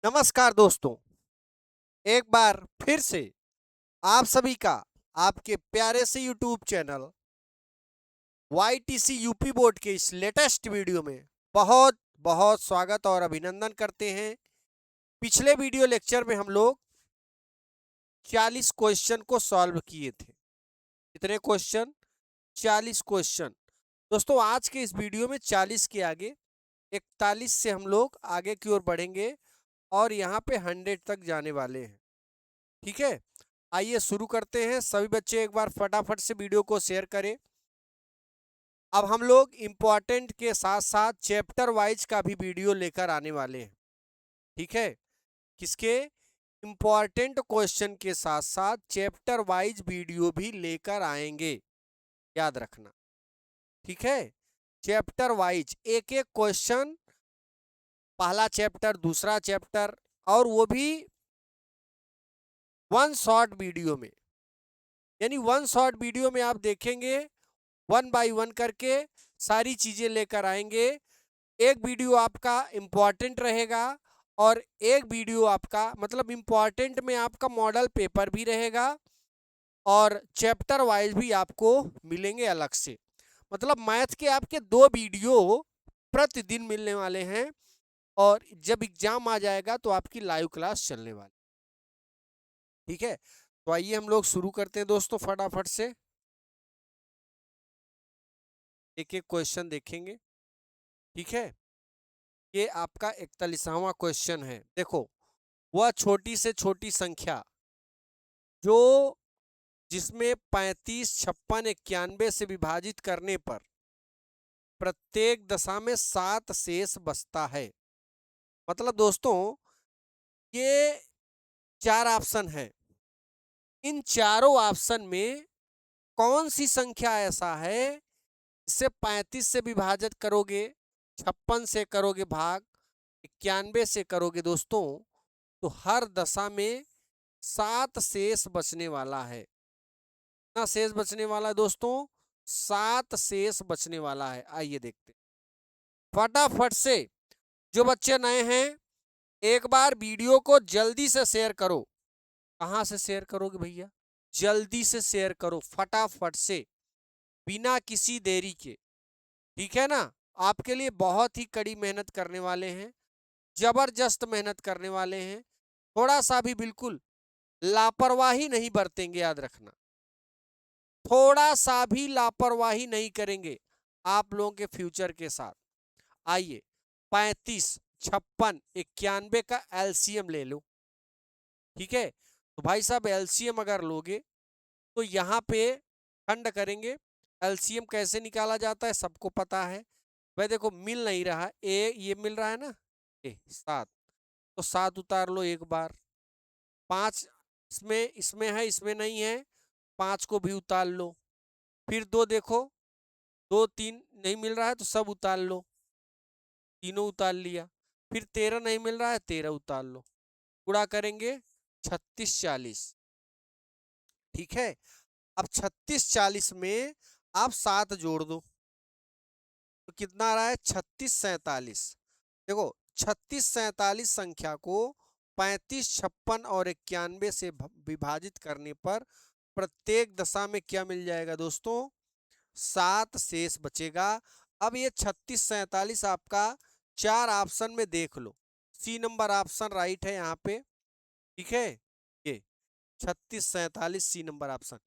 नमस्कार दोस्तों, एक बार फिर से आप सभी का आपके प्यारे से YouTube channel YTC UP board के इस लेटेस्ट वीडियो में बहुत बहुत स्वागत और अभिनंदन करते हैं। पिछले वीडियो लेक्चर में हम लोग 40 क्वेश्चन को सॉल्व किए थे। कितने क्वेश्चन? 40 क्वेश्चन। दोस्तों आज के इस वीडियो में 40 के आगे 41 से हम लोग आगे की ओर बढ़ेंगे और यहाँ पे 100 तक जाने वाले हैं। ठीक है, आइए शुरू करते हैं। सभी बच्चे एक बार फटाफट से वीडियो को शेयर करें। अब हम लोग इम्पोर्टेंट के साथ साथ चैप्टर वाइज का भी वीडियो लेकर आने वाले हैं। ठीक है, किसके? इम्पोर्टेंट क्वेश्चन के साथ साथ चैप्टर वाइज वीडियो भी लेकर आएंगे, याद रखना। ठीक है, चैप्टर वाइज एक एक क्वेश्चन, पहला चैप्टर, दूसरा चैप्टर, और वो भी वन शॉर्ट वीडियो में। यानी वन शॉर्ट वीडियो में आप देखेंगे, वन बाय वन करके सारी चीजें लेकर आएंगे। एक वीडियो आपका इम्पोर्टेंट रहेगा और एक वीडियो आपका मतलब इम्पोर्टेंट में आपका मॉडल पेपर भी रहेगा और चैप्टर वाइज भी आपको मिलेंगे अलग से। मतलब मैथ के आपके 2 वीडियो प्रतिदिन मिलने वाले हैं और जब एग्जाम आ जाएगा तो आपकी लाइव क्लास चलने वाली। ठीक है, तो आइए हम लोग शुरू करते हैं दोस्तों फटाफट से। एक एक क्वेश्चन देखेंगे। ठीक है, ये आपका 41वां क्वेश्चन है। देखो, वह छोटी से छोटी संख्या जो जिसमें 35, 56, 91 से विभाजित करने पर प्रत्येक दशा में 7 शेष बचता है। मतलब दोस्तों ये 4 ऑप्शन है। इन चारों ऑप्शन में कौन सी संख्या ऐसा है इससे 35 से विभाजित करोगे, 56 से करोगे भाग, 91 से करोगे दोस्तों, तो हर दशा में 7 शेष बचने वाला है। कितना शेष बचने वाला है दोस्तों? 7 शेष बचने वाला है। आइए देखते हैं फटाफट से। जो बच्चे नए हैं एक बार वीडियो को जल्दी से शेयर करो। कहां से शेयर करोगे भैया? जल्दी से शेयर करो फटाफट से, बिना किसी देरी के। ठीक है ना, आपके लिए बहुत ही कड़ी मेहनत करने वाले हैं, जबरदस्त मेहनत करने वाले हैं। थोड़ा सा भी बिल्कुल लापरवाही नहीं बरतेंगे, याद रखना। थोड़ा सा भी लापरवाही नहीं करेंगे आप लोगों के फ्यूचर के साथ। आइए 35, 56, 91 का एलसीएम ले लो। ठीक है, तो भाई साहब एलसीएम अगर लोगे तो यहाँ पे खंड करेंगे। एलसीएम कैसे निकाला जाता है सबको पता है। भाई देखो मिल नहीं रहा, ये मिल रहा है ना, 7, तो 7 उतार लो एक बार। 5 इसमें इसमें है, इसमें नहीं है, 5 को भी उतार लो। फिर 2 देखो, 2, 3 नहीं मिल रहा है तो सब उतार लो, तीनों उतार लिया। फिर 13 नहीं मिल रहा है, 13 उतार लो। गुणा करेंगे 36, 40। ठीक है, अब 36, 40 में आप 7 जोड़ दो तो कितना आ रहा है? 36, 47। देखो 36, 47 संख्या को 35, 56 और 91 से विभाजित करने पर प्रत्येक दशा में क्या मिल जाएगा दोस्तों? 7 शेष बचेगा। अब ये 36, 47 आपका 4 ऑप्शन में देख लो, सी नंबर ऑप्शन राइट है यहाँ पे। ठीक है, ये 36, 47 सी नंबर ऑप्शन।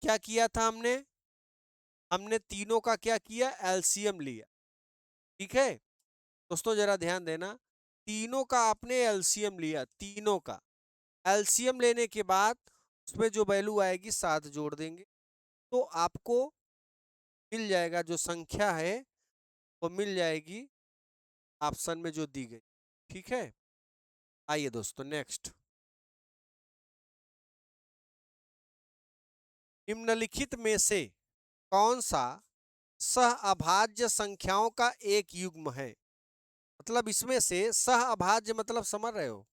क्या किया था हमने? हमने तीनों का क्या किया? एलसीएम लिया। ठीक है दोस्तों, जरा ध्यान देना, तीनों का आपने एलसीएम लिया, तीनों का एलसीएम लेने के बाद उसमें जो वैल्यू आएगी 7 जोड़ देंगे तो आपको मिल जाएगा, जो संख्या है वो मिल जाएगी ऑप्शन में जो दी गई। ठीक है, आइए दोस्तों नेक्स्ट। निम्नलिखित में से कौन सा सहअभाज्य संख्याओं का एक युग्म है? मतलब इसमें से सहअभाज्य मतलब समझ रहे हो?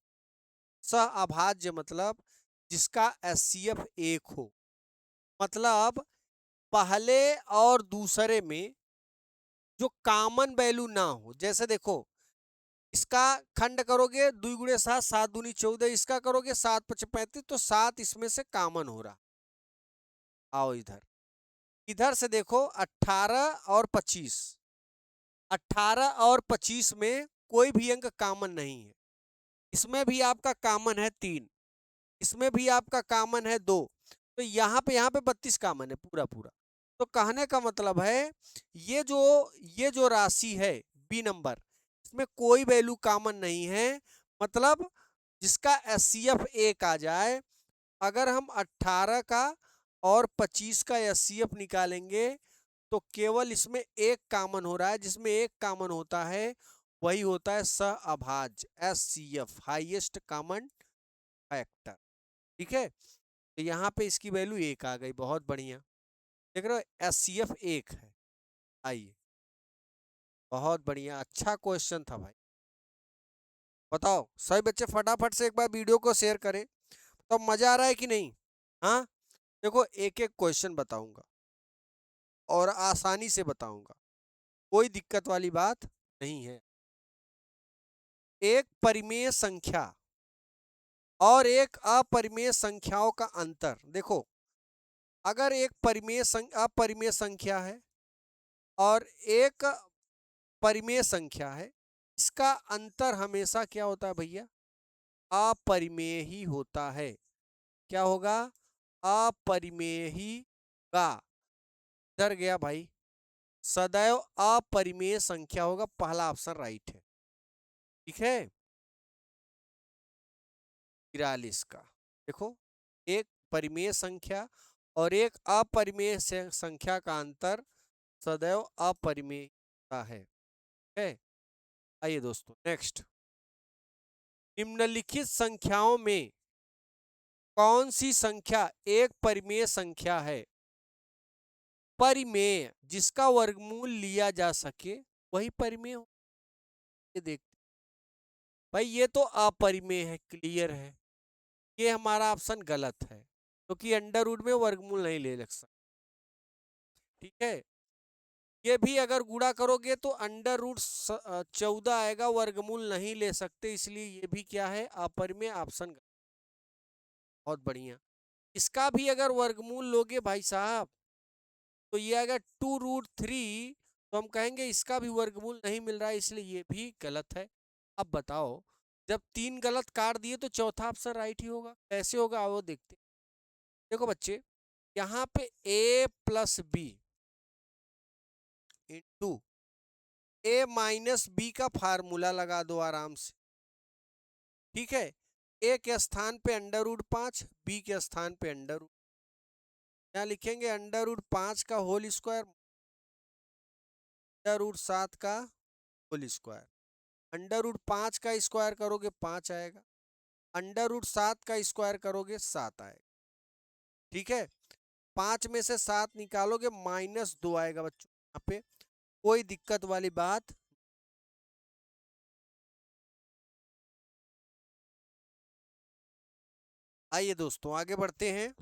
सहअभाज्य मतलब जिसका एचसीएफ 1 हो, मतलब पहले और दूसरे में जो कॉमन वैल्यू ना हो। जैसे देखो इसका खंड करोगे 2 गुणे 7, 7 दूनी 14, इसका करोगे 7 पचे 35, तो 7 इसमें से कॉमन हो रहा। आओ इधर, इधर से देखो 18 और 25, 18 और 25 में कोई भी अंक कॉमन नहीं है। इसमें भी आपका कॉमन है 3, इसमें भी आपका कॉमन है 2, तो यहाँ पे 32 कॉमन है पूरा पूरा। तो कहने का मतलब है ये जो राशि है बी नंबर, इसमें कोई वैल्यू कॉमन नहीं है, मतलब जिसका एचसीएफ 1 आ जाए। अगर हम 18 का और 25 का एचसीएफ निकालेंगे तो केवल इसमें एक कॉमन हो रहा है, जिसमें एक कॉमन होता है वही होता है सहअभाज्य, एचसीएफ, हाईएस्ट कॉमन फैक्टर। ठीक है, तो यहाँ पे इसकी वैल्यू 1 आ गई, बहुत बढ़िया। देख रहे हो एचसीएफ 1 है। आइए, बहुत बढ़िया, अच्छा क्वेश्चन था भाई। बताओ सभी बच्चे फटाफट से एक बार वीडियो को शेयर करें। तो मजा आ रहा है कि नहीं? हाँ, देखो एक एक क्वेश्चन बताऊंगा और आसानी से बताऊंगा, कोई दिक्कत वाली बात नहीं है। एक परिमेय संख्या और एक अपरिमेय संख्याओं का अंतर देखो। अगर एक अपरिमेय संख्या है और एक परिमेय संख्या है, इसका अंतर हमेशा क्या होता है भैया? अपरिमेय ही होता है। क्या होगा? अपरिमेय ही का। डर गया भाई, सदैव अपरिमेय संख्या होगा, पहला ऑप्शन राइट है। ठीक है, 43 का। देखो, एक परिमेय संख्या और एक अपरिमेय संख्या का अंतर सदैव अपरिमेय का है। आइए दोस्तों नेक्स्ट, निम्नलिखित संख्याओं में कौन सी संख्या एक परिमेय संख्या है? परिमेय, जिसका वर्गमूल लिया जा सके वही परिमेय हो। ये देखते भाई, ये तो अपरिमेय है, क्लियर है, ये हमारा ऑप्शन गलत है क्योंकि अंडर रूट में वर्गमूल नहीं ले सकता। ठीक है, ये भी अगर गुणा करोगे तो अंडर रूट 14 आएगा, वर्गमूल नहीं ले सकते, इसलिए ये भी क्या है? अपरिमेय, ऑप्शन। बहुत बढ़िया, इसका भी अगर वर्गमूल लोगे भाई साहब तो ये आएगा 2√3, तो हम कहेंगे इसका भी वर्गमूल नहीं मिल रहा है, इसलिए ये भी गलत है। अब बताओ, जब 3 गलत काट दिए तो चौथा ऑप्शन राइट ही होगा, कैसे होगा वो देखते। देखो बच्चे, यहाँ पे a plus b into a minus b का फार्मूला लगा दो आराम से। ठीक है, ए के स्थान पे √5, बी के स्थान पे यहाँ लिखेंगे √5 का होल स्क्वायर, √7 का होल स्क्वायर। √5 का स्क्वायर करोगे 5 आएगा, √7 का स्क्वायर करोगे 7 आएगा। ठीक है, 5 में से 7 निकालोगे -2 आएगा बच्चों, यहाँ पे कोई दिक्कत वाली बात। आइए दोस्तों आगे बढ़ते हैं,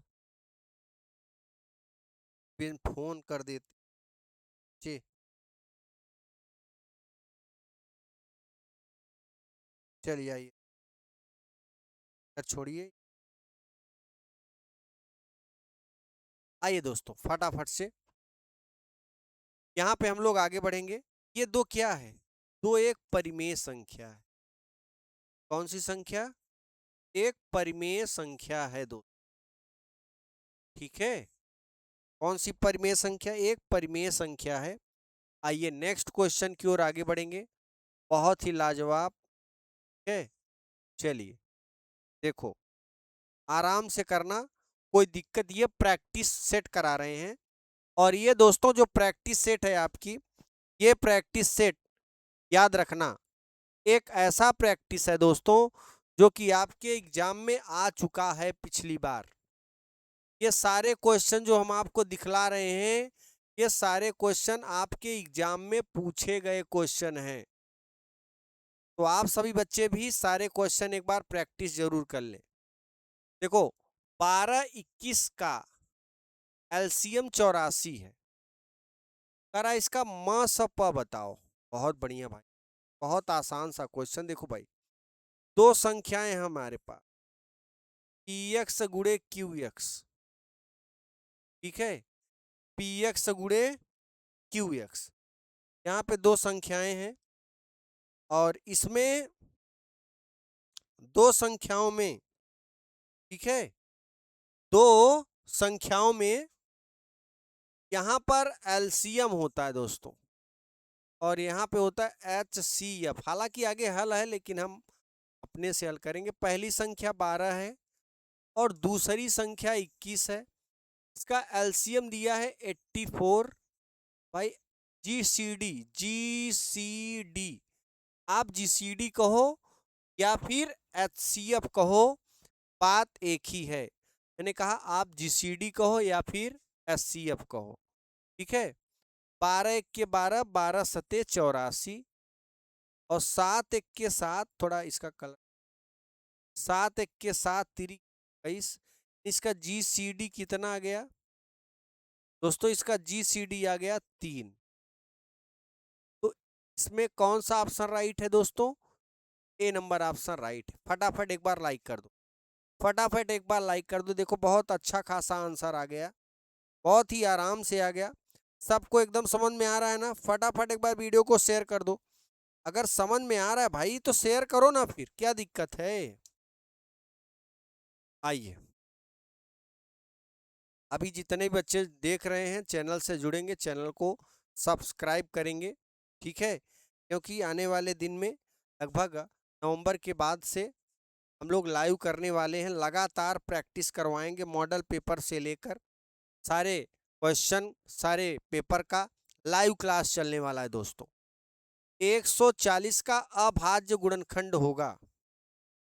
फिर फोन कर देते। चलिए आइए, छोड़िए, आइए दोस्तों फटाफट से यहाँ पे हम लोग आगे बढ़ेंगे। ये दो क्या है? दो एक परिमेय संख्या है। कौन सी संख्या? एक परिमेय संख्या है दो। ठीक है, कौन सी परिमेय संख्या? एक परिमेय संख्या है। आइए नेक्स्ट क्वेश्चन की ओर आगे बढ़ेंगे, बहुत ही लाजवाब है। चलिए देखो, आराम से करना, कोई दिक्कत, ये प्रैक्टिस सेट करा रहे हैं। और ये दोस्तों जो प्रैक्टिस सेट है आपकी, ये प्रैक्टिस सेट याद रखना एक ऐसा प्रैक्टिस है दोस्तों जो कि आपके एग्जाम में आ चुका है पिछली बार। ये सारे क्वेश्चन जो हम आपको दिखला रहे हैं, ये सारे क्वेश्चन आपके एग्जाम में पूछे गए क्वेश्चन हैं। तो आप सभी बच्चे भी सारे क्वेश्चन एक बार प्रैक्टिस जरूर कर लें। देखो, 12-21 का एलसीएम 84 है, करा इसका म स प बताओ। बहुत बढ़िया भाई, बहुत आसान सा क्वेश्चन। देखो भाई, दो संख्याएं हैं हमारे पास, पी एक्स गुड़े क्यू एक्स, ठीक है, पी एक्स गुड़े क्यू एक्स। यहाँ पे दो संख्याएं हैं और इसमें दो संख्याओं में, ठीक है, दो संख्याओं में यहाँ पर एलसीएम होता है दोस्तों, और यहाँ पे होता है एचसीएफ। हालांकि आगे हल है लेकिन हम अपने से हल करेंगे। पहली संख्या 12 है और दूसरी संख्या 21 है। इसका एलसीएम दिया है 84 भाई। जीसीडी आप जीसीडी कहो या फिर एचसीएफ कहो, बात एक ही है। मैंने कहा आप जीसीडी कहो या फिर एचसीएफ कहो, ठीक है। 12 एक के 12, 12 सते 84 और 7 एक के 7, थोड़ा इसका कलर, 7 एक के 7 तिरी 22। इसका जीसीडी कितना आ गया दोस्तों? इसका जीसीडी आ गया 3। तो इसमें कौन सा ऑप्शन राइट है दोस्तों? ए नंबर ऑप्शन राइट है। फटाफट एक बार लाइक कर दो, फटाफट एक बार लाइक कर दो। देखो बहुत अच्छा खासा आंसर आ गया, बहुत ही आराम से आ गया। सबको एकदम समझ में आ रहा है ना? फटाफट एक बार वीडियो को शेयर कर दो। अगर समझ में आ रहा है भाई तो शेयर करो ना, फिर क्या दिक्कत है। आइए, अभी जितने भी बच्चे देख रहे हैं चैनल से जुड़ेंगे, चैनल को सब्सक्राइब करेंगे, ठीक है, क्योंकि आने वाले दिन में लगभग नवंबर के बाद से हम लोग लाइव करने वाले हैं। लगातार प्रैक्टिस करवाएंगे, मॉडल पेपर से लेकर सारे क्वेश्चन, सारे पेपर का लाइव क्लास चलने वाला है दोस्तों। 140 का अभाज्य गुणनखंड होगा,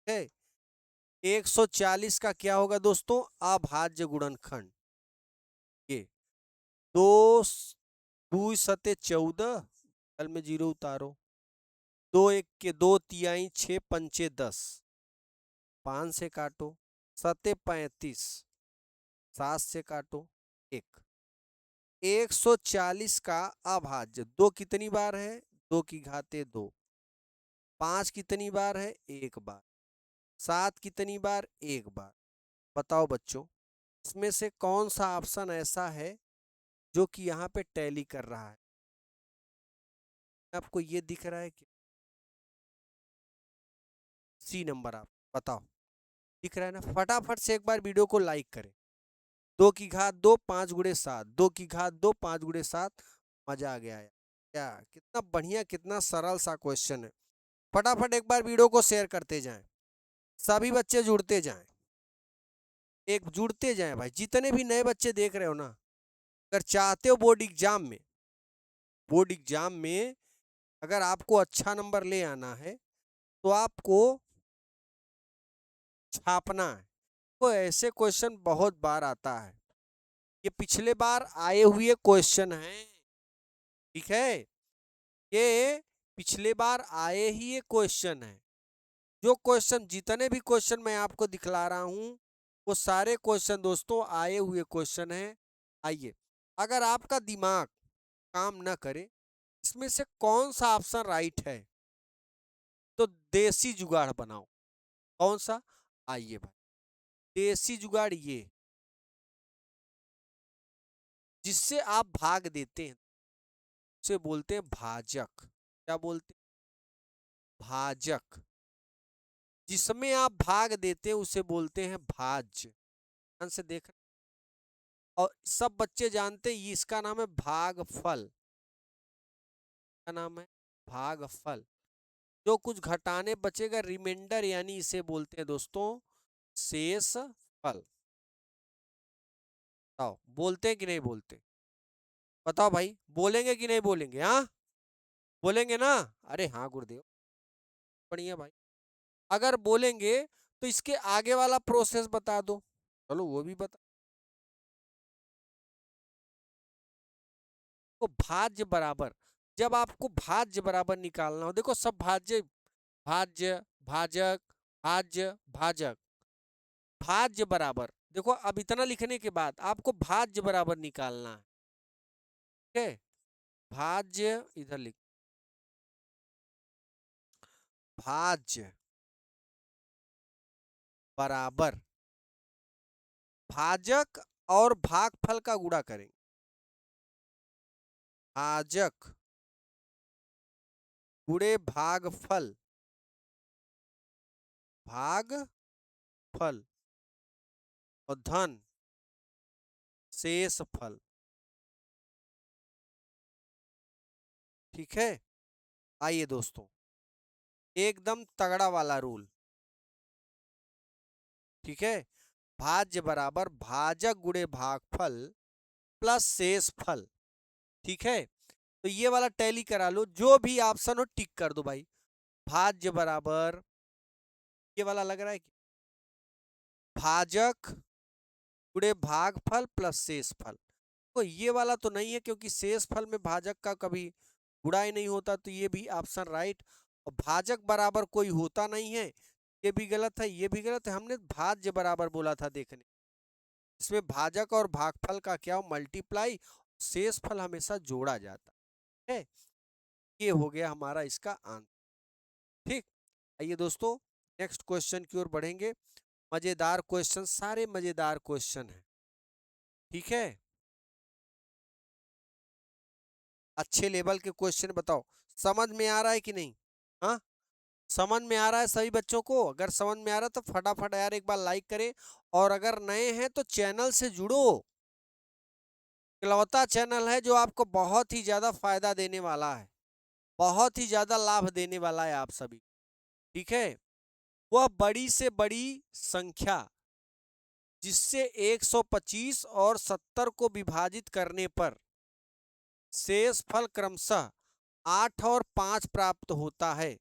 है 140 का क्या होगा दोस्तों? अभाज्य गुणनखंड। ये दो, 2 सते 14, कल में 0 उतारो, 2 एक के 2 तिहाई 6 पंचे 10, 5 से काटो, सते 35, 7 से काटो 1। 140 का अभाज्य, 2 कितनी बार है? 2 की घाते 2। 5 कितनी बार है? 1 बार। 7 कितनी बार? 1 बार। बताओ बच्चों, इसमें से कौन सा ऑप्शन ऐसा है जो कि यहाँ पे टैली कर रहा है? आपको ये दिख रहा है कि सी नंबर, आप बताओ, दिख रहा है ना? फटाफट से एक बार वीडियो को लाइक करें। 2 की घात 2, 5 गुणे 7, 2 की घात 2, 5 गुणे 7। मजा आ गया यार, क्या कितना बढ़िया, कितना सरल सा क्वेश्चन है। फटाफट एक बार वीडियो को शेयर करते जाएं, सभी बच्चे जुड़ते जाएं, एक जुड़ते जाएं भाई। जितने भी नए बच्चे देख रहे हो ना, अगर चाहते हो बोर्ड एग्जाम में अगर आपको अच्छा नंबर ले आना है तो आपको छापना है। तो ऐसे क्वेश्चन बहुत बार आता है, ये पिछले बार आए हुए क्वेश्चन हैं, ठीक है, ये पिछले बार आए ही ये क्वेश्चन है। जो क्वेश्चन, जितने भी क्वेश्चन मैं आपको दिखला रहा हूं वो सारे क्वेश्चन दोस्तों आए हुए क्वेश्चन हैं। आइए, अगर आपका दिमाग काम न करे, इसमें से कौन सा ऑप्शन राइट है, तो देसी जुगाड़ बनाओ। कौन सा? आइए भाई, देसी जुगाड़ ये, जिससे आप भाग देते हैं उसे बोलते हैं भाजक। क्या बोलते हैं? भाजक। जिसमें आप भाग देते हैं उसे बोलते हैं भाज्य। ध्यान से देख, और सब बच्चे जानते हैं इसका नाम है भागफल। क्या नाम है? भागफल। जो कुछ घटाने बचेगा रिमाइंडर, यानी इसे बोलते हैं दोस्तों शेष फल। बताओ बोलते हैं कि नहीं बोलते? बताओ भाई, बोलेंगे कि नहीं बोलेंगे? हाँ बोलेंगे ना? अरे हाँ गुरुदेव, बढ़िया भाई। अगर बोलेंगे तो इसके आगे वाला प्रोसेस बता दो। चलो वो भी बता। तो भाज्य बराबर, जब आपको भाज्य बराबर निकालना हो, देखो सब भाज्य, भाज्य, भाजक, भाज्य, भाजक, भाज्य बराबर। देखो अब इतना लिखने के बाद आपको भाज्य बराबर निकालना है, ठीक है। भाज्य इधर लिख, भाज्य बराबर भाजक और भागफल का गुणा करेंगे। भाजक गुणे भागफल, भागफल और धन शेषफल। ठीक है, आइए दोस्तों, एकदम तगड़ा वाला रूल। ठीक है, भाज्य बराबर भाजक गुणे भागफल प्लस शेषफल। ठीक है, तो ये वाला टैली करा लो, जो भी ऑप्शन हो टिक कर दो भाई। भाज्य बराबर, ये वाला लग रहा है कि भाजक गुणे भागफल प्लस शेषफल। तो ये वाला तो नहीं है, क्योंकि शेषफल में भाजक का कभी गुणा ही नहीं होता, तो ये भी ऑप्शन राइट। और भाजक बराबर कोई होता नहीं है, ये भी गलत है, ये भी गलत है। हमने भाज्य बराबर बोला था, देखने इसमें भाजक और भागफल का क्या हो, मल्टीप्लाई, शेषफल हमेशा जोड़ा जाता है। ये हो गया हमारा इसका आंसर। ठीक, आइए दोस्तों नेक्स्ट क्वेश्चन की ओर बढ़ेंगे। मजेदार क्वेश्चन, सारे मजेदार क्वेश्चन हैं। ठीक है, अच्छे लेवल के क्वेश्चन बताओ, समझ में आ रहा है कि नहीं? हाँ, समझ में आ रहा है सभी बच्चों को? अगर समझ में आ रहा है तो फटाफट यार एक बार लाइक करें, और अगर नए हैं तो चैनल से जुड़ो। इकलौता चैनल है जो आपको बहुत ही ज्यादा फायदा देने वाला है, बहुत ही ज्यादा लाभ देने वाला है आप सभी। ठीक है, वह बड़ी से बड़ी संख्या जिससे 125 और 70 को विभाजित करने पर शेषफल क्रमशः 8 और 5 प्राप्त होता है।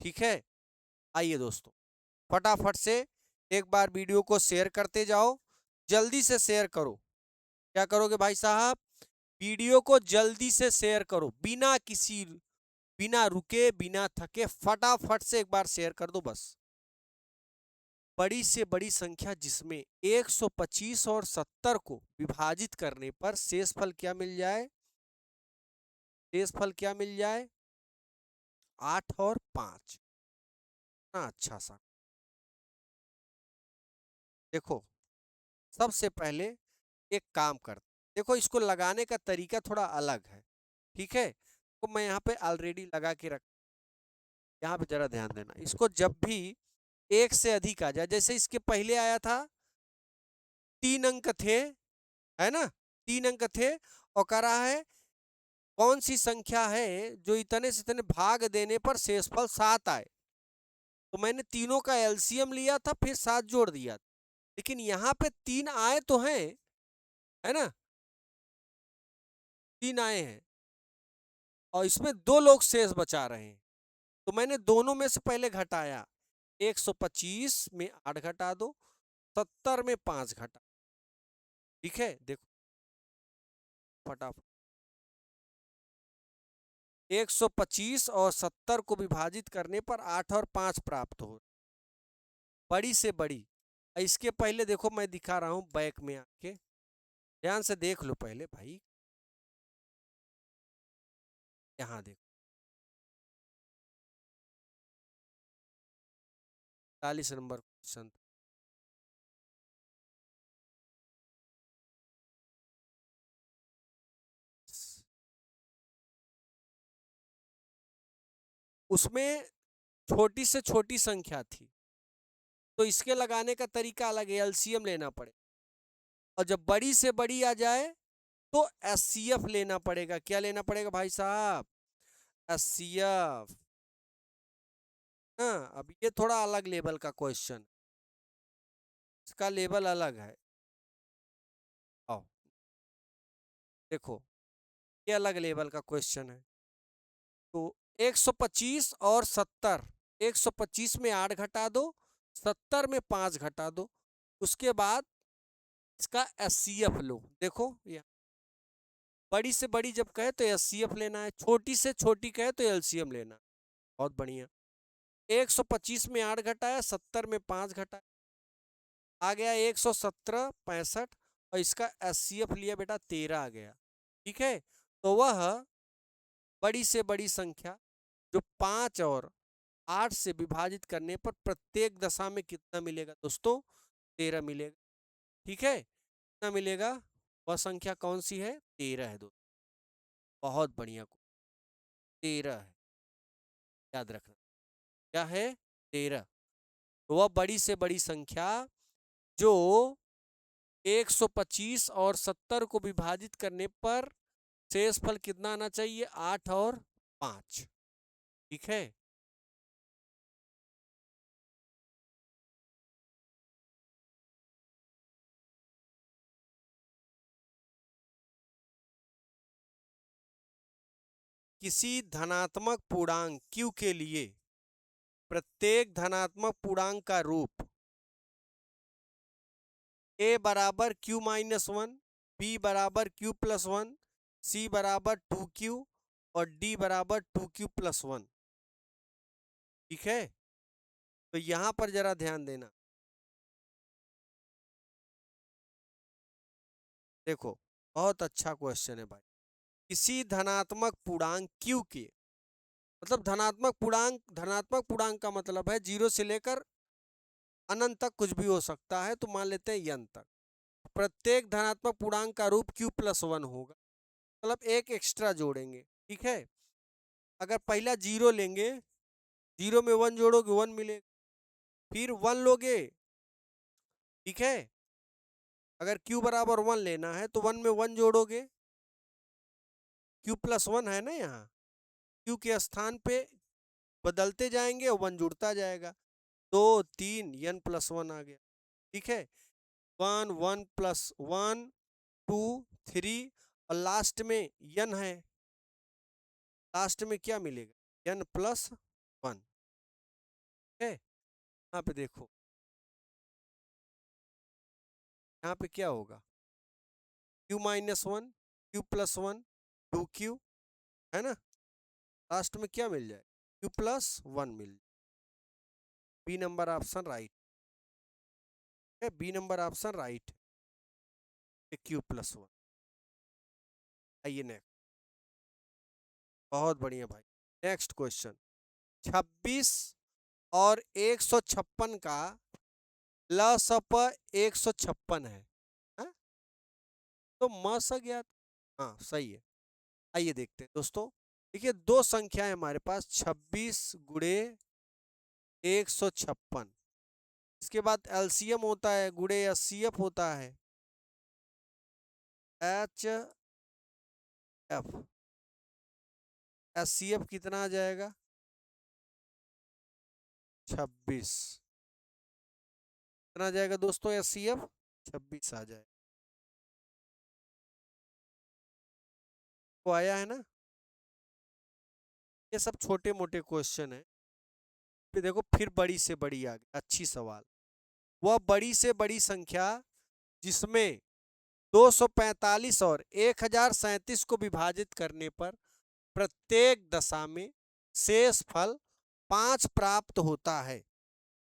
ठीक है, आइए दोस्तों फटाफट से एक बार वीडियो को शेयर करते जाओ, जल्दी से शेयर करो। क्या करोगे भाई साहब? वीडियो को जल्दी से शेयर करो, बिना रुके बिना थके फटाफट से एक बार शेयर कर दो बस। बड़ी से बड़ी संख्या जिसमें 125 और 70 को विभाजित करने पर शेषफल क्या मिल जाए? शेषफल क्या मिल जाए? 8 और 5। ना अच्छा सा देखो, सबसे पहले एक काम कर, देखो इसको लगाने का तरीका थोड़ा अलग है। ठीक है, तो मैं यहाँ पे ऑलरेडी लगा के रख, यहाँ पे जरा ध्यान देना। इसको जब भी एक से अधिक आ जाए, जैसे इसके पहले आया था 3 अंक थे, है ना, 3 अंक थे, और कह रहा है कौन सी संख्या है जो इतने से इतने भाग देने पर शेषफल 7 आए। तो मैंने तीनों का एलसीएम लिया था, फिर 7 जोड़ दिया। लेकिन यहाँ पे 3 आए तो हैं, है ना, 3 आए हैं, और इसमें 2 लोग शेष बचा रहे हैं। तो मैंने दोनों में से पहले घटाया, 125 में 8 घटा दो, 70 में 5 घटा। ठीक है, देखो फटाफट, 125 और 70 को विभाजित करने पर 8 और 5 प्राप्त हो, बड़ी से बड़ी। इसके पहले देखो मैं दिखा रहा हूं बैक में आके, ध्यान से देख लो पहले भाई। यहाँ देखो 40 नंबर क्वेश्चन, उसमें छोटी से छोटी संख्या थी, तो इसके लगाने का तरीका अलग है, एलसीएम लेना पड़े। और जब बड़ी से बड़ी आ जाए तो एचसीएफ लेना पड़ेगा। क्या लेना पड़ेगा भाई साहब? एचसीएफ। हाँ, अब ये थोड़ा अलग लेवल का क्वेश्चन, इसका लेवल अलग है। आओ देखो, ये अलग लेवल का क्वेश्चन है। तो 125 और 70, 125 में 8 घटा दो, 70 में 5 घटा दो, उसके बाद इसका एचसीएफ लो। देखो ये बड़ी से बड़ी जब कहे तो एचसीएफ लेना है, छोटी से छोटी कहे तो एलसीएम लेना है। बहुत बढ़िया, 125 में 8 घटाया, 70 में 5 घटाया, आ गया 117 65, और इसका एचसीएफ लिया बेटा 13 आ गया। ठीक है, तो वह बड़ी से बड़ी संख्या जो 5 और 8 से विभाजित करने पर प्रत्येक दशा में कितना मिलेगा दोस्तों? 13 मिलेगा। ठीक है, कितना मिलेगा? वह संख्या कौन सी है? 13 है दोस्तों। बहुत बढ़िया, 13 है, याद रखना। क्या है? 13। तो वह बड़ी से बड़ी संख्या जो 125 और 70 को विभाजित करने पर शेषफल कितना आना चाहिए? 8 और 5। ठीक है, किसी धनात्मक पूर्णांक q के लिए प्रत्येक धनात्मक पूर्णांक का रूप a बराबर q माइनस 1, b बराबर q प्लस 1, c बराबर 2q और d बराबर 2q प्लस 1। ठीक है, तो यहां पर जरा ध्यान देना। देखो, बहुत अच्छा क्वेश्चन है भाई। किसी धनात्मक पूर्णांक q के, मतलब धनात्मक पूर्णांक का मतलब है 0 से लेकर अनंत तक कुछ भी हो सकता है, तो मान लेते हैं n तक। प्रत्येक धनात्मक पूर्णांक का रूप q प्लस 1 होगा, मतलब एक एक्स्ट्रा जोड़ेंगे। ठीक है, अगर पहला 0 लेंगे, 0 में 1 जोड़ोगे 1 मिलेगा, फिर 1 लोगे। ठीक है, अगर q बराबर 1 लेना है तो 1 में 1 जोड़ोगे, q प्लस 1 है ना, यहाँ q के स्थान पे बदलते जाएंगे और 1 जुड़ता जाएगा। 2 3 n प्लस 1 आ गया। ठीक है, 1 1 प्लस 1 2 3 और लास्ट में n है, लास्ट में क्या मिलेगा? n प्लस 1 है। यहाँ पे देखो, यहाँ पे क्या होगा? q minus 1, q plus 1, 2q, है ना। लास्ट में क्या मिल जाए? q प्लस 1 मिल जाए। बी नंबर ऑप्शन राइट है, बी नंबर ऑप्शन राइट है, q प्लस 1। आइए नेक्स्ट, बहुत बढ़िया भाई। नेक्स्ट क्वेश्चन, 26 और 156 का लसप 156 है, हाँ? तो मस ज्ञात, हाँ सही है। आइए देखते हैं दोस्तों। देखिए, दो संख्याएं हमारे पास, 26 गुड़े 156, इसके बाद एलसीएम होता है गुड़े एचसीएफ होता है, एच एफ। एचसीएफ कितना आ जाएगा? 26। कितना आ जाएगा दोस्तों? एचसीएफ 26 आ जाएगा। तो आया है ना। ये सब छोटे मोटे क्वेश्चन है। फिर देखो, फिर बड़ी से बड़ी आ गई, अच्छी सवाल। वह बड़ी से बड़ी संख्या जिसमें 245 और 1037 को विभाजित करने पर प्रत्येक दशा में शेष फल 5 प्राप्त होता है।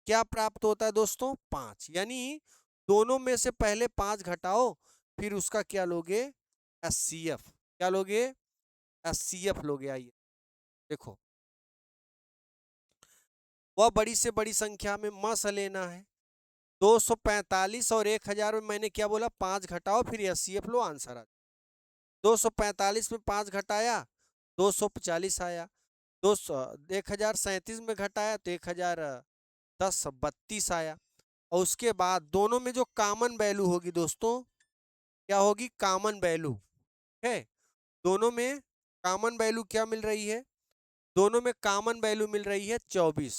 क्या प्राप्त होता है दोस्तों? 5। यानी दोनों में से पहले 5 घटाओ, फिर उसका क्या लोगे? एचसीएफ। क्या लोगे? एचसीएफ लोगे। आइए देखो, वह बड़ी से बड़ी संख्या में मस लेना है। 245 और 1000 में मैंने क्या बोला? 5 घटाओ, फिर एचसीएफ लो, आंसर आ। 245 में 5 घटाया, 240 आया। 1037 में घटाया तो 1010 32 आया। और उसके बाद दोनों में जो कॉमन वैल्यू होगी दोस्तों, क्या होगी? कॉमन वैल्यू है। दोनों में कॉमन वैल्यू क्या मिल रही है? दोनों में कॉमन वैल्यू मिल रही है 24।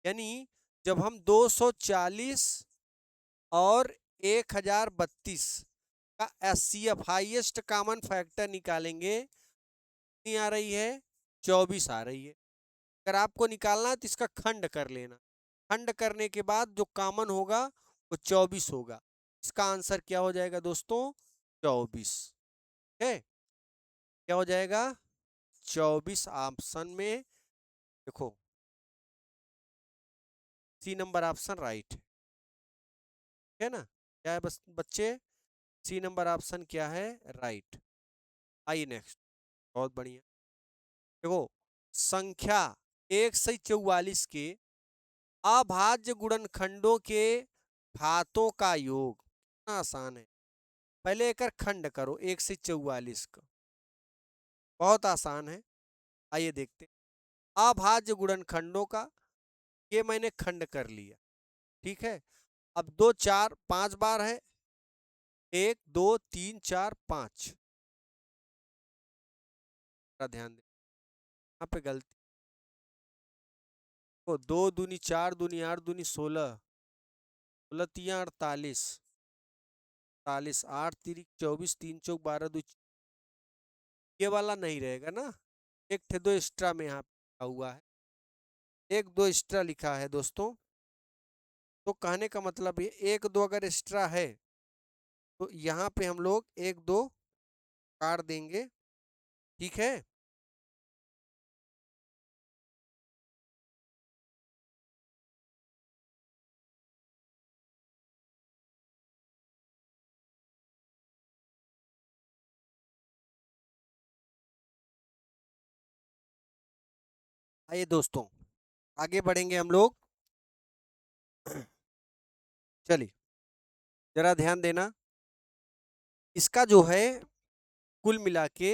यानी जब हम 240 और 1032 का एचसीएफ हाईएस्ट कॉमन फैक्टर निकालेंगे, कितनी आ रही है? 24 आ रही है। अगर आपको निकालना है तो इसका खंड कर लेना, खंड करने के बाद जो कॉमन होगा वो 24 होगा। इसका आंसर क्या हो जाएगा दोस्तों? 24 है। क्या हो जाएगा? 24 ऑप्शन में। देखो, सी नंबर ऑप्शन राइट है ना। क्या है बस बच्चे? सी नंबर ऑप्शन क्या है? राइट। आइए नेक्स्ट, बहुत बढ़िया। देखो, संख्या 144 के अभाज्य गुणनखंडों के घातों का योग। कितना आसान है, पहले एक खंड करो 144 का, बहुत आसान है। आइए देखते हैं। अभाज्य गुणनखंडों का ये मैंने खंड कर लिया, ठीक है। अब 2 4 5 बार है, 1 2 3 4 5, ध्यान दें यहाँ पे गलती। तो 2 दूनी 4 दूनी 8 दूनी 16, 16 तिया 48, 48 8 तिरिक 24, 3 चौक 12 दो, ये वाला नहीं रहेगा ना, एक थे दो एक्स्ट्रा में यहाँ लिखा हुआ है, एक दो एक्स्ट्रा लिखा है दोस्तों। तो कहने का मतलब ये एक दो अगर एक्स्ट्रा है तो यहाँ पे हम लोग एक दो काट देंगे, ठीक है। आइए दोस्तों आगे बढ़ेंगे हम लोग। चलिए जरा ध्यान देना, इसका जो है कुल मिला के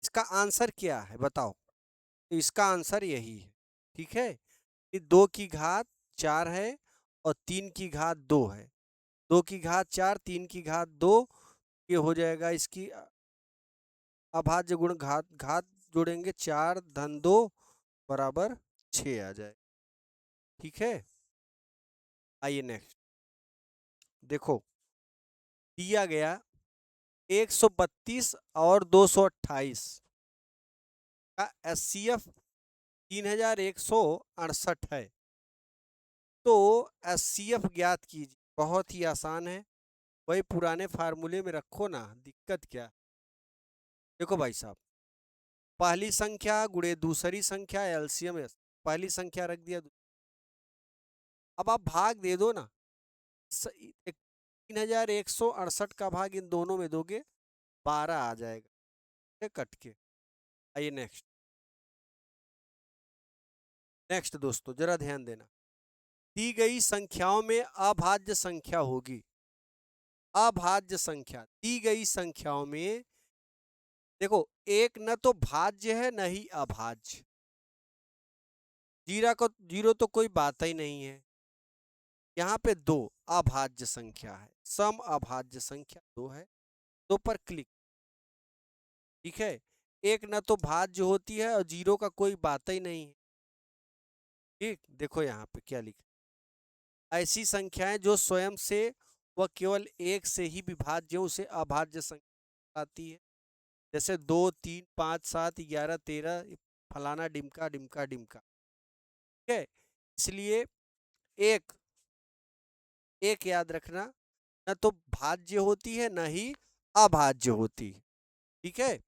इसका आंसर क्या है बताओ। तो इसका आंसर यही है, ठीक है, कि 2 की घात 4 है और 3 की घात 2 है। 2 की घात 4 3 की घात 2, ये हो जाएगा इसकी अभाज्य गुण, घात घात जोड़ेंगे 4 धन 2 बराबर 6 आ जाए, ठीक है। आइए नेक्स्ट देखो, दिया गया 132 और 228 का एचसीएफ 3168 है। तो एचसीएफ ज्ञात कीजिए, बहुत ही आसान है, वही पुराने फार्मूले में रखो ना, दिक्कत क्या। देखो भाई साहब, पहली संख्या गुणे दूसरी संख्या एलसीएम, पहली संख्या रख दिया, अब आप भाग दे दो ना। 3168 का भाग इन दोनों में दोगे 12 आ जाएगा कट के। आइए नेक्स्ट, नेक्स्ट दोस्तों जरा ध्यान देना, दी गई संख्याओं में अभाज्य संख्या होगी। अभाज्य संख्या दी गई संख्याओं में, देखो एक न तो भाज्य है न ही अभाज्य, जीरो तो कोई बात ही नहीं है। यहाँ पे दो अभाज्य संख्या है, सम अभाज्य संख्या दो है, दो पर क्लिक, ठीक है। एक न तो भाज्य होती है और जीरो का कोई बात ही नहीं है, ठीक। देखो यहाँ पे क्या लिखा, ऐसी संख्याएं जो स्वयं से व केवल एक से ही विभाज्य उसे अभाज्य संख्या आती है। जैसे 2 3 5 7 11 13 फलाना डिमका डिमका डिमका, ठीक है। इसलिए एक एक याद रखना, न तो भाज्य होती है न ही अभाज्य होती, ठीक है।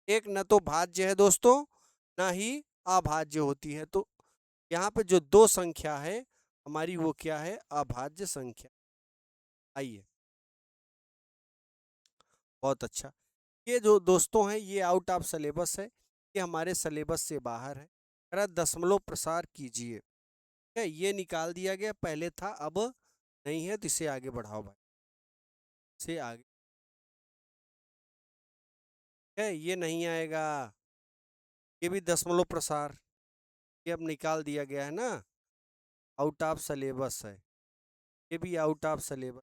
एक न तो भाज्य है दोस्तों न ही अभाज्य होती है। तो यहाँ पे जो दो संख्या है हमारी वो क्या है, अभाज्य संख्या। आइए, बहुत अच्छा। ये जो दोस्तों हैं ये आउट ऑफ सिलेबस है, ये हमारे सिलेबस से बाहर है, जरा दशमलव प्रसार कीजिए, ठीक है। ये निकाल दिया गया, पहले था अब नहीं है, तो इसे आगे बढ़ाओ भाई, इसे आगे है, ये नहीं आएगा, ये भी दशमलव प्रसार, ये अब निकाल दिया गया है ना, आउट ऑफ सिलेबस है, ये भी आउट ऑफ सिलेबस।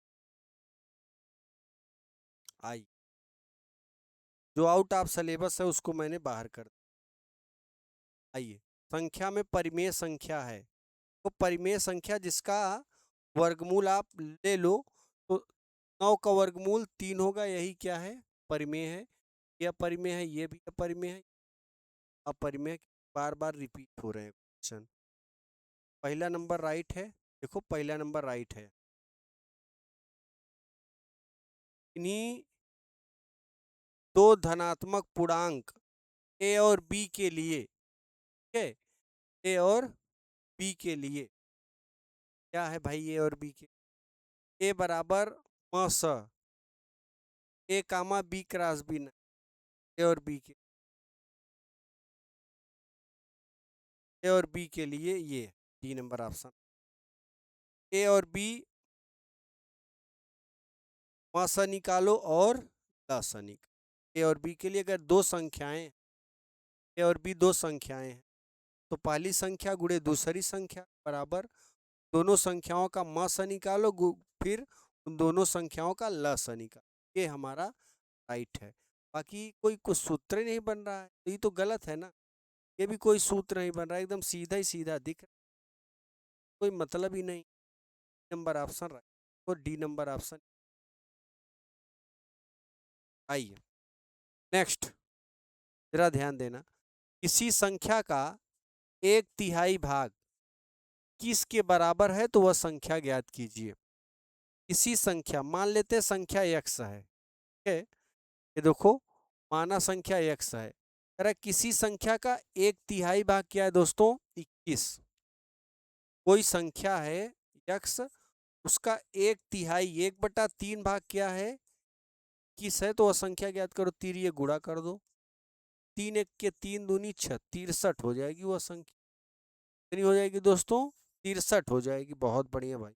आई, जो आउट ऑफ सिलेबस है उसको मैंने बाहर कर दिया। आइए, संख्या में परिमेय संख्या है, तो परिमेय संख्या जिसका वर्गमूल आप ले लो, तो 9 का वर्गमूल 3 होगा, यही क्या है, परिमेय है। यह परिमेय है, ये भी परिमेय है, अपरिमेय, बार बार रिपीट हो रहे हैं क्वेश्चन। पहला नंबर राइट है, देखो पहला नंबर राइट है। इन्हीं दो धनात्मक पूर्णांक ए और बी के लिए, ठीक है, ए और बी के लिए क्या है भाई, ए और बी के, ए बराबर म स, ए कामा बी क्रॉस बी, ए और बी के, ए और बी के लिए ये डी नंबर ऑप्शन। ए और बी म से निकालो और ल से निकालो। ए और बी के लिए अगर दो संख्याएं, ए और बी दो संख्याएं हैं, तो पहली संख्या गुणे दूसरी संख्या बराबर दोनों संख्याओं का म से निकालो, फिर उन दोनों संख्याओं का ल से निकालो। ये हमारा राइट है। बाकी कोई कुछ सूत्र ही नहीं बन रहा है, तो ये तो गलत है ना। ये भी कोई सूत्र नहीं बन रहा है, एकदम सीधा ही सीधा दिख रहा है, कोई मतलब ही नहीं। नंबर ऑप्शन राइट, और डी नंबर ऑप्शन। आइए नेक्स्ट, जरा ध्यान देना। किसी संख्या का 1/3 भाग किस के बराबर है तो वह संख्या ज्ञात कीजिए। किसी संख्या, मान लेते हैं संख्या x है, ठीक है, ये देखो माना संख्या x है, अरे किसी संख्या का 1/3 भाग क्या है दोस्तों, 21। कोई संख्या है x, उसका 1/3 1/3 भाग क्या है, 21 है, तो वह संख्या ज्ञात करो। तिरिये गुणा कर दो, 3 1 के 3 दूनी 6, 63 हो जाएगी वह संख्या। कितनी हो जाएगी दोस्तों, 63 हो जाएगी। बहुत बढ़िया भाई,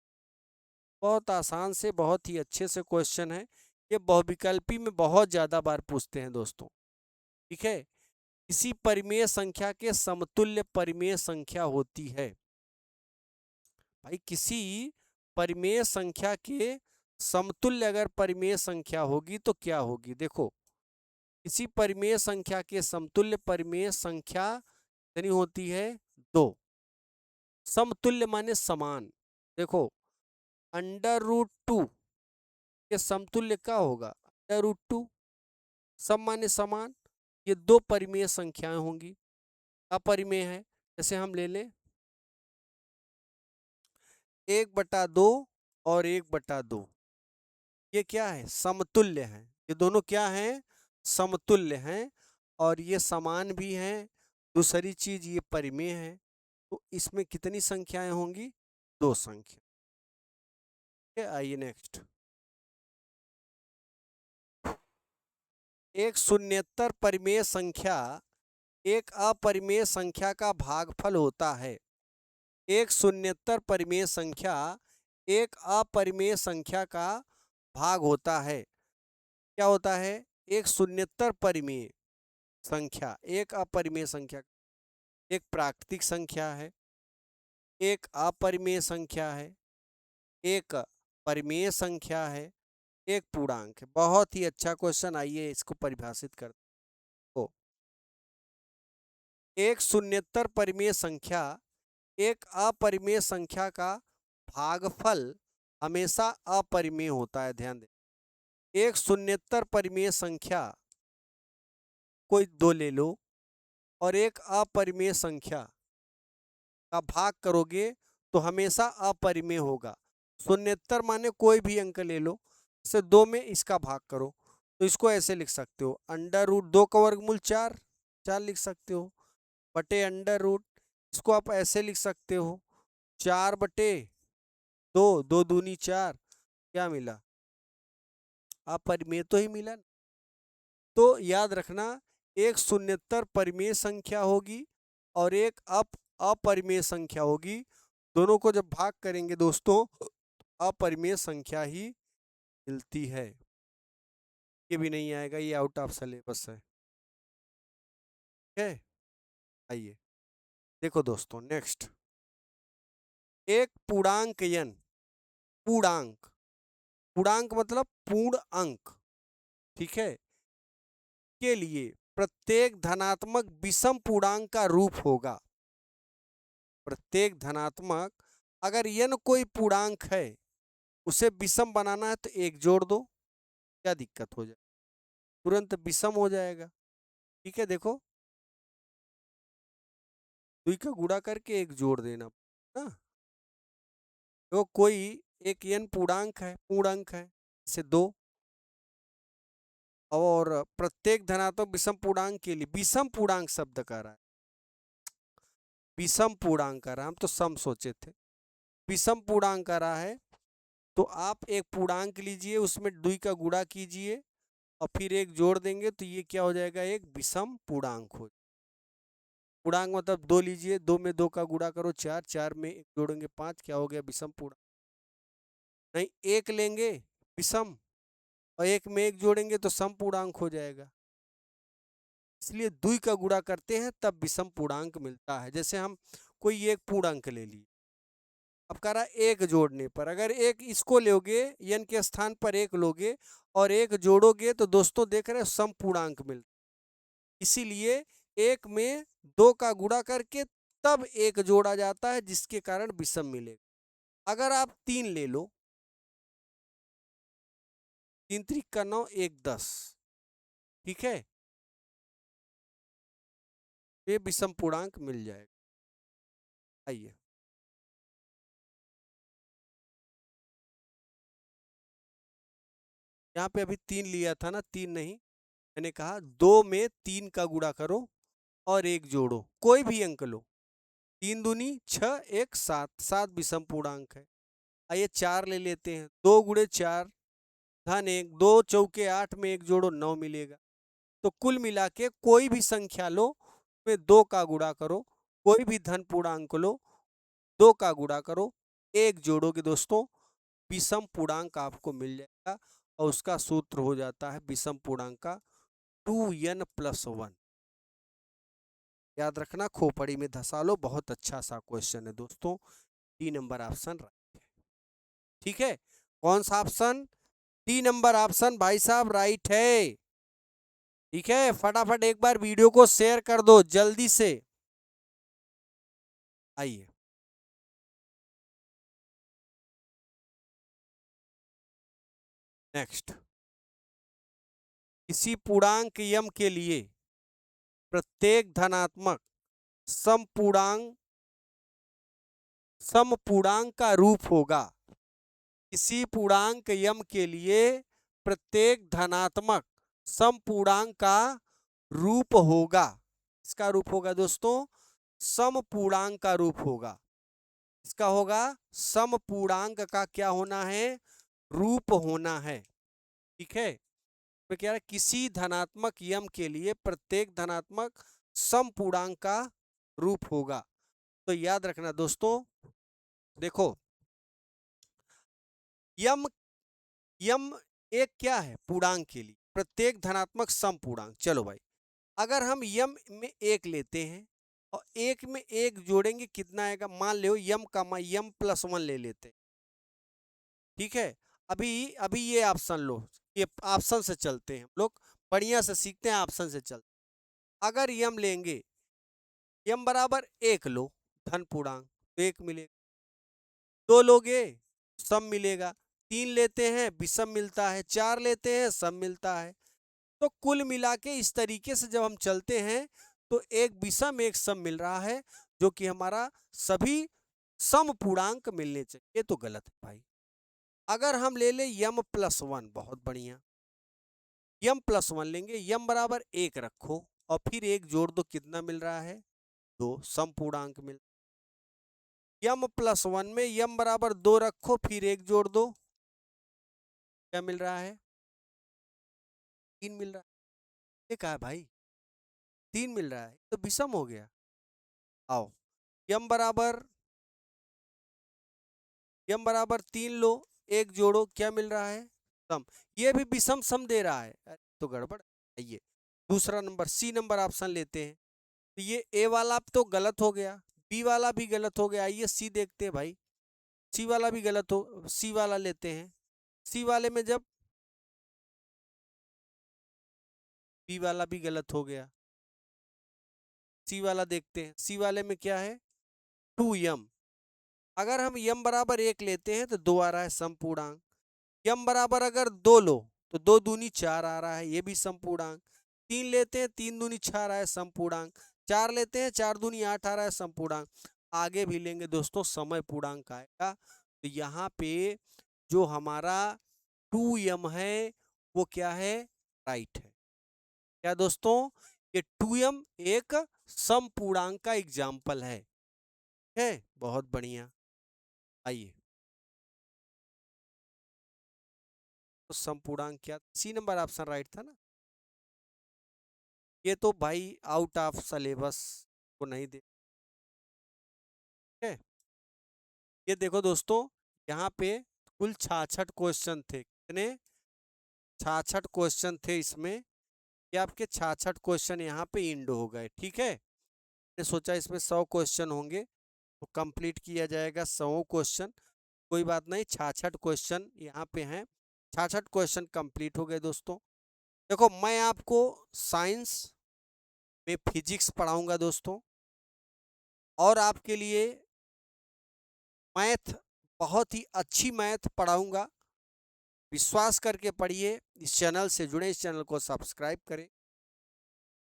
बहुत आसान से बहुत ही अच्छे से क्वेश्चन है। ये बहुविकल्पी में बहुत ज़्यादा बार पूछते हैं दोस्तों, ठीक है। किसी परिमेय संख्या के समतुल्य परिमेय संख्या होती है। भाई किसी परिमेय संख्या के समतुल्य अगर परिमेय संख्या होगी तो क्या होगी, देखो किसी परिमेय संख्या के समतुल्य परिमेय संख्या कितनी होती है, 2। समतुल्य माने समान। देखो √2 के समतुल्य क्या होगा, √2। सम माने समान, ये दो परिमेय संख्याएं होंगी। अपरिमेय है, जैसे हम ले लें 1/2 और 1/2, ये क्या है, समतुल्य है। ये दोनों क्या हैं, समतुल्य हैं, और ये समान भी हैं। दूसरी चीज ये परिमेय है, तो इसमें कितनी संख्याएं होंगी, 2 संख्या। आइए नेक्स्ट, एक शून्येतर परिमेय संख्या एक अपरिमेय संख्या का भागफल होता है। एक शून्येतर परिमेय संख्या एक अपरिमेय संख्या का भाग होता है। क्या होता है, एक शून्येतर परिमेय संख्या एक अपरिमेय संख्या, एक प्राकृतिक संख्या है, एक अपरिमेय संख्या है, एक परिमेय संख्या है, एक पूर्णांक है। बहुत ही अच्छा क्वेश्चन, आइए इसको परिभाषित करते हो। एक शून्येतर परिमेय संख्या एक अपरिमेय संख्या का भागफल हमेशा अपरिमेय होता है। ध्यान दें, एक शून्येतर परिमेय संख्या कोई 2 ले लो और एक अपरिमेय संख्या का भाग करोगे तो हमेशा अपरिमेय होगा। शून्येतर माने कोई भी अंक ले लो, से 2 में इसका भाग करो, तो इसको ऐसे लिख सकते हो, √2 का वर्गमूल 4, 4 लिख सकते हो, बटे √, इसको आप ऐसे लिख सकते हो 4/2, 2 दूनी 4, क्या मिला, अपरिमेय तो ही मिला। तो याद रखना, एक शून्येतर परिमेय संख्या होगी और एक अपरिमेय संख्या होगी। दोनों को जब भाग करेंगे दोस्तों, अपरिमेय संख्या ही मिलती है। ये भी नहीं आएगा, ये आउट ऑफ सिलेबस है, ठीक है। आइए देखो दोस्तों नेक्स्ट, एक पूर्णांक n, पूर्णांक, पूर्णांक मतलब पूर्ण अंक, ठीक है, के लिए प्रत्येक धनात्मक विषम पूर्णांक का रूप होगा। प्रत्येक धनात्मक, अगर n कोई पूर्णांक है उसे विषम बनाना है तो 1 जोड़ दो, क्या दिक्कत हो जाए, तुरंत विषम हो जाएगा, ठीक है। देखो 2 का गुणा करके 1 जोड़ देना ना। तो कोई एक n पूर्णांक है, पूर्ण अंक है, से 2, और प्रत्येक धनात्मक विषम पूर्णांक के लिए, विषम पूर्णांक शब्द का रहा है, विषम पूर्णांक का रहा, हम तो सम सोचे थे, विषम पूर्णांक का रहा है, तो आप एक पूर्णांक लीजिए, उसमें 2 का गुणा कीजिए और फिर 1 जोड़ देंगे, तो ये क्या हो जाएगा, एक विषम पूर्णांक हो। पूर्णांक मतलब 2 लीजिए, 2 में 2 का गुणा करो 4, 4 में 1 जोड़ेंगे 5, क्या हो गया विषम पूर्णांक। नहीं, 1 लेंगे विषम और 1 में 1 जोड़ेंगे तो सम पूर्णांक हो जाएगा, इसलिए द्वि का गुणा करते हैं तब विषम पूर्णांक मिलता है। जैसे हम कोई एक पूर्णांक ले लिए, अब कह रहा एक जोड़ने पर, अगर एक इसको लोगे n के स्थान पर एक लोगे और एक जोड़ोगे तो दोस्तों देख रहे हो सम पूर्णांक मिलता, इसीलिए एक में 2 का गुणा करके तब एक जोड़ा जाता है जिसके कारण विषम मिलेगा। अगर आप 3 ले लो, 3 त्रिक का 9, 1 10, ठीक है, ये विषम पूर्णांक मिल जाएगा। आइए यहाँ पे अभी 3 लिया था ना, 3 नहीं, मैंने कहा 2 में 3 का गुणा करो और एक जोड़ो, कोई भी अंक लो, 3 दूनी 6, 1 7, 7 विषम पूर्णांक है। आइए 4 ले लेते हैं, 2 गुणे 4 धन 1, 2 चौके 8 में 1 जोड़ो 9 मिलेगा। तो कुल मिला के कोई भी संख्या लो उसमें 2 का गुणा करो, कोई भी धन पूर्णांक लो 2 का गुणा करो, एक जोड़ोगे दोस्तों विषम पूर्णांक आपको मिल जाएगा और उसका सूत्र हो जाता है विषम पूर्णांक का 2n+1। याद रखना, खोपड़ी में धसा लो, बहुत अच्छा सा क्वेश्चन है दोस्तों। 3 नंबर ऑप्शन राइट है, ठीक है। कौन सा ऑप्शन? 3 नंबर ऑप्शन भाई साहब राइट है, ठीक है। फटाफट एक बार वीडियो को शेयर कर दो जल्दी से। आइए नेक्स्ट, किसी पूर्णांक यम के लिए प्रत्येक धनात्मक समपूर्णांक समपूर्णांक का रूप होगा। किसी पूर्णांक यम के लिए प्रत्येक धनात्मक समपूर्णांक का रूप होगा। इसका रूप होगा दोस्तों समपूर्णांक का रूप होगा। इसका होगा समपूर्णांक का क्या होना है? रूप होना है, ठीक है। मैं कह रहा किसी धनात्मक यम के लिए प्रत्येक धनात्मक समपूर्णांक का रूप होगा। तो याद रखना दोस्तों, देखो यम यम एक क्या है? पूर्णांक के लिए प्रत्येक धनात्मक समपूर्णांक। चलो भाई, अगर हम यम में एक लेते हैं और एक में एक जोड़ेंगे कितना आएगा? मान लो यम का m+1 ले लेते हैं, ठीक है। अभी अभी ये ऑप्शन लो, ये ऑप्शन से चलते हैं हम लोग, बढ़िया से सीखते हैं, ऑप्शन से चलते हैं। अगर यम लेंगे, यम बराबर 1 लो धन पूर्णांक तो 1 मिलेगा, 2 लोगे सम मिलेगा, 3 लेते हैं विषम मिलता है, 4 लेते हैं सम मिलता है। तो कुल मिला के इस तरीके से जब हम चलते हैं तो एक विषम एक सम मिल रहा है, जो कि हमारा सभी सम पूर्णांक मिलने चाहिए। ये तो गलत है भाई। अगर हम ले ले m+1, बहुत बढ़िया, m+1 लेंगे, m बराबर 1 रखो और फिर 1 जोड़ दो, कितना मिल रहा है? 2, सम पूर्णांक मिल। m+1 में m बराबर 2 रखो, फिर 1 जोड़ दो, क्या मिल रहा है? 3 मिल रहा है। ये कहा है भाई 3 मिल रहा है, तो विषम हो गया। आओ m बराबर 3 लो, 1 जोड़ो, क्या मिल रहा है? सम। ये भी विषम सम दे रहा है, तो गड़बड़। आइए दूसरा नंबर, सी नंबर ऑप्शन लेते हैं। तो ये ए वाला तो गलत हो गया, बी वाला भी गलत हो गया। आइए सी देखते हैं भाई, सी वाला भी गलत हो, सी वाला लेते हैं। सी वाले में जब बी वाला भी गलत हो गया, सी वाला देखते हैं। सी वाले में क्या है? 2m। अगर हम m बराबर 1 लेते हैं तो 2 आ रहा है समपूर्णांक। m बराबर अगर 2 लो तो 2 दूनी 4 आ रहा है, ये भी समपूर्णांक। 3 लेते हैं, 3 दूनी 6 आ रहा है, समपूर्णांक। 4 लेते हैं, 4 दूनी 8 आ रहा है, समपूर्णांक। आगे भी लेंगे दोस्तों समय पूर्णांक आएगा। तो यहाँ पे जो हमारा 2m है वो क्या है? राइट है। क्या दोस्तों? ये 2m एक समपूर्णांक का एग्जाम्पल है, बहुत बढ़िया। आइए तो समपूर्णांक क्या? सी नंबर ऑप्शन राइट था ना। ये तो भाई आउट ऑफ सिलेबस को नहीं दे। ठीक है, ये देखो दोस्तों, यहाँ पे कुल 66 क्वेश्चन थे। कितने? 66 क्वेश्चन थे इसमें। ये आपके 66 क्वेश्चन यहाँ पे इंड हो गए। ठीक है, मैंने सोचा इसमें 100 क्वेश्चन होंगे तो कंप्लीट किया जाएगा 100 क्वेश्चन। कोई बात नहीं, 66 क्वेश्चन यहाँ पे हैं, 66 क्वेश्चन कंप्लीट हो गए दोस्तों। देखो, मैं आपको साइंस में फिजिक्स पढ़ाऊंगा दोस्तों, और आपके लिए मैथ, बहुत ही अच्छी मैथ पढ़ाऊंगा। विश्वास करके पढ़िए, इस चैनल से जुड़े, इस चैनल को सब्सक्राइब करें।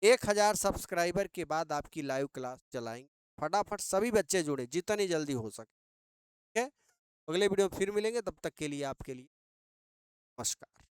1000 सब्सक्राइबर के बाद आपकी लाइव क्लास चलाएंगे। फटाफट सभी बच्चे जुड़े जितनी जल्दी हो सके। ठीक है, अगले वीडियो फिर मिलेंगे, तब तक के लिए आपके लिए नमस्कार।